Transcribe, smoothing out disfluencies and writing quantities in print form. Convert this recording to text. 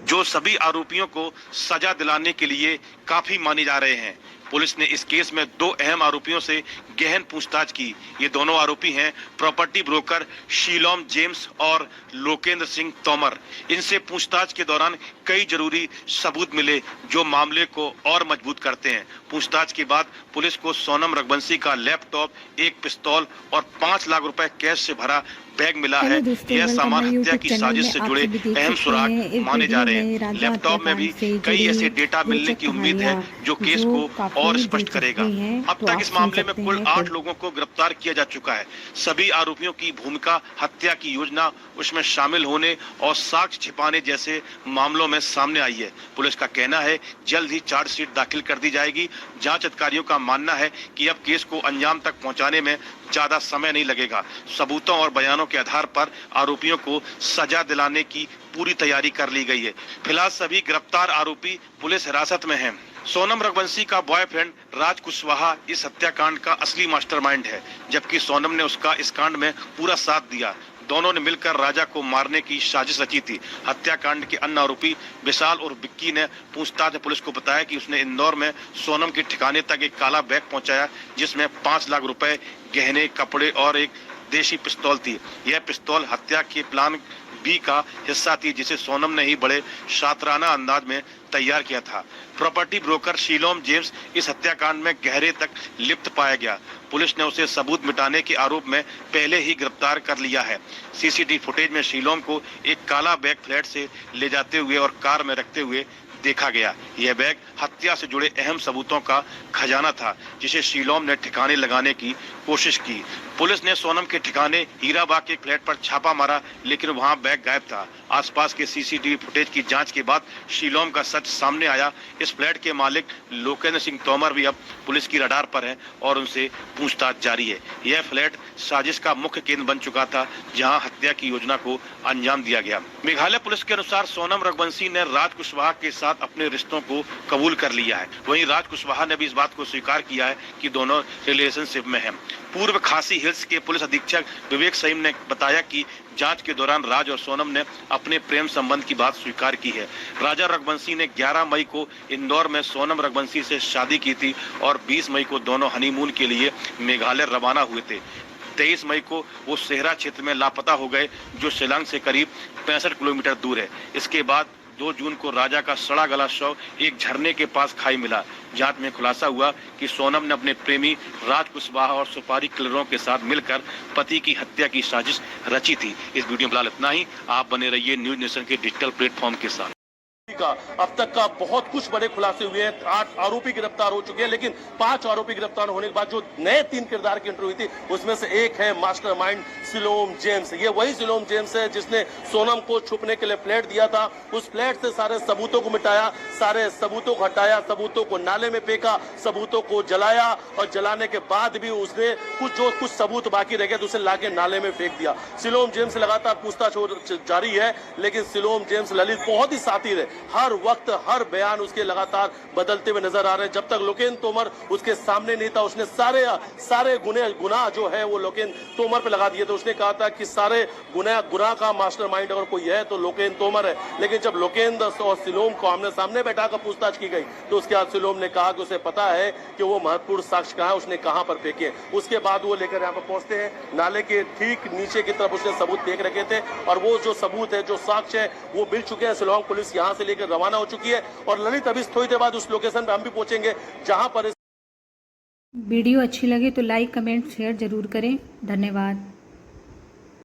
जो सभी आरोपियों को सजा दिलाने के लिए काफी माने जा रहे हैं। पुलिस ने इस केस में 2 अहम आरोपियों से गहन पूछताछ की। ये दोनों आरोपी हैं प्रॉपर्टी ब्रोकर शीलोम जेम्स और लोकेंद्र सिंह तोमर। इनसे पूछताछ के दौरान कई जरूरी सबूत मिले जो मामले को और मजबूत करते हैं। पूछताछ के बाद पुलिस को सोनम रघुवंशी का लैपटॉप, एक पिस्तौल और 5 लाख रुपए कैश से भरा बैग मिला है। यह सामान हत्या की साजिश से जुड़े अहम सुराग माने जा रहे हैं। लैपटॉप में भी कई ऐसे डेटा मिलने की उम्मीद है जो केस को और स्पष्ट करेगा। अब तक इस मामले में कुल 8 लोगों को गिरफ्तार किया जा चुका है। सभी आरोपियों की भूमिका हत्या की योजना, उसमें शामिल होने और साक्ष्य छिपाने जैसे मामलों में सामने आई है। पुलिस का कहना है जल्द ही चार्जशीट दाखिल कर दी जाएगी। जांच अधिकारियों का मानना है कि अब केस को अंजाम तक पहुंचाने में ज्यादा समय नहीं लगेगा। सबूतों और बयानों के आधार पर आरोपियों को सजा दिलाने की पूरी तैयारी कर ली गई है। फिलहाल सभी गिरफ्तार आरोपी पुलिस हिरासत में हैं। सोनम रघुवंशी का बॉयफ्रेंड राज कुशवाहा इस हत्याकांड का असली मास्टरमाइंड है, जबकि सोनम ने उसका इस कांड में पूरा साथ दिया। दोनों ने मिलकर राजा को मारने की साजिश रची थी। हत्याकांड के अन्य आरोपी विशाल और विक्की ने पूछताछ में पुलिस को बताया कि उसने इंदौर में सोनम के ठिकाने तक एक काला बैग पहुंचाया जिसमें 5 लाख रुपए, गहने, कपड़े और एक देशी पिस्तौल थी। यह पिस्तौल हत्या के प्लान बी का हिस्सा थी जिसे सोनम ने ही बड़े शातराना अंदाज में तैयार किया था। प्रॉपर्टी ब्रोकर शीलोम जेम्स इस हत्याकांड में गहरे तक लिप्त पाया गया। पुलिस ने उसे सबूत मिटाने के आरोप में पहले ही गिरफ्तार कर लिया है। सीसीटीवी फुटेज में शीलोम को एक काला बैग फ्लैट से ले जाते हुए और कार में रखते हुए देखा गया। यह बैग हत्या से जुड़े अहम सबूतों का खजाना था जिसे शीलोम ने ठिकाने लगाने की कोशिश की। पुलिस ने सोनम के ठिकाने हीराबाग के फ्लैट पर छापा मारा, लेकिन वहां बैग गायब था। आसपास के सीसीटीवी फुटेज की जांच के बाद शीलोम का सच सामने आया। इस फ्लैट के मालिक लोकेंद्र सिंह तोमर भी अब पुलिस की रडार पर है और उनसे पूछताछ जारी है। यह फ्लैट साजिश का मुख्य केंद्र बन चुका था जहां हत्या की योजना को अंजाम दिया गया। मेघालय पुलिस के अनुसार सोनम रघुवंशी ने राज कुशवाहा के साथ अपने रिश्तों को कबूल कर लिया है। वहीं राज कुशवाहा ने भी इस बात को स्वीकार किया है कि दोनों रिलेशनशिप में हैं। पूर्व खासी हिल्स के पुलिस अधीक्षक विवेक सईम ने बताया कि जांच के दौरान राज और सोनम ने अपने प्रेम संबंध की बात स्वीकार की है। राजा रघुवंशी ने 11 मई को इंदौर में सोनम रघुवंशी से शादी की थी और 20 मई को दोनों हनीमून के लिए मेघालय रवाना हुए थे। 23 मई को वो सेहरा क्षेत्र में लापता हो गए जो शिलांग से करीब 65 किलोमीटर दूर है। इसके बाद 2 जून को राजा का सड़ा गला शव एक झरने के पास खाई मिला। जांच में खुलासा हुआ कि सोनम ने अपने प्रेमी राज कुशवाहा और सुपारी किलरों के साथ मिलकर पति की हत्या की साजिश रची थी। इस वीडियो में फिलहाल इतना ही। आप बने रहिए न्यूज नेशन के डिजिटल प्लेटफॉर्म के साथ। अब तक का बहुत कुछ बड़े खुलासे हुए हैं। 8 आरोपी गिरफ्तार हो चुके हैं, लेकिन 5 आरोपी गिरफ्तार होने के बाद जो नए 3 किरदार की एंट्री हुई थी उसमें से एक है मास्टरमाइंड शीलोम जेम्स। ये वही शीलोम जेम्स है जिसने सोनम को छुपने के लिए फ्लैट दिया था। उस फ्लैट से सारे सबूतों को मिटाया, सारे सबूतों को हटाया, सबूतों को नाले में फेंका, सबूतों को जलाया और जलाने के बाद भी उसने कुछ सबूत बाकी रह गए तो उसे लाके नाले में फेंक दिया। शीलोम जेम्स से लगातार पूछताछ जारी है, लेकिन शीलोम जेम्स ललित बहुत ही शातिर है। हर वक्त हर बयान उसके लगातार बदलते हुए नजर आ रहे हैं। जब तक लोकेंद्र तोमर उसके सामने नहीं था उसने सारे गुनाह जो है वो लोकेंद्र तोमर पे लगा दिए थे। उसने कहा था कि सारे गुनाह का मास्टरमाइंड अगर कोई है तो लोकेंद्र तोमर है। लेकिन जब लोकेंद्र और शीलोम को आमने सामने बैठाकर पूछताछ की गई तो उसके बाद शीलोम ने कहा कि उसे पता है कि वो महत्वपूर्ण साक्ष्य कहाँ है, उसने कहां पर फेंके। उसके बाद वो लेकर यहाँ पर पहुंचते हैं। नाले के ठीक नीचे की तरफ उसने सबूत फेंक रखे थे और वो जो सबूत है, जो साक्ष्य है, वो मिल चुके हैं। शिलोंग पुलिस यहाँ से लेकर रवाना हो चुकी है और ललित अभी थोड़ी देर बाद उस लोकेशन पे हम भी पहुंचेंगे जहां पर। वीडियो अच्छी लगे तो लाइक, कमेंट, शेयर जरूर करें। धन्यवाद।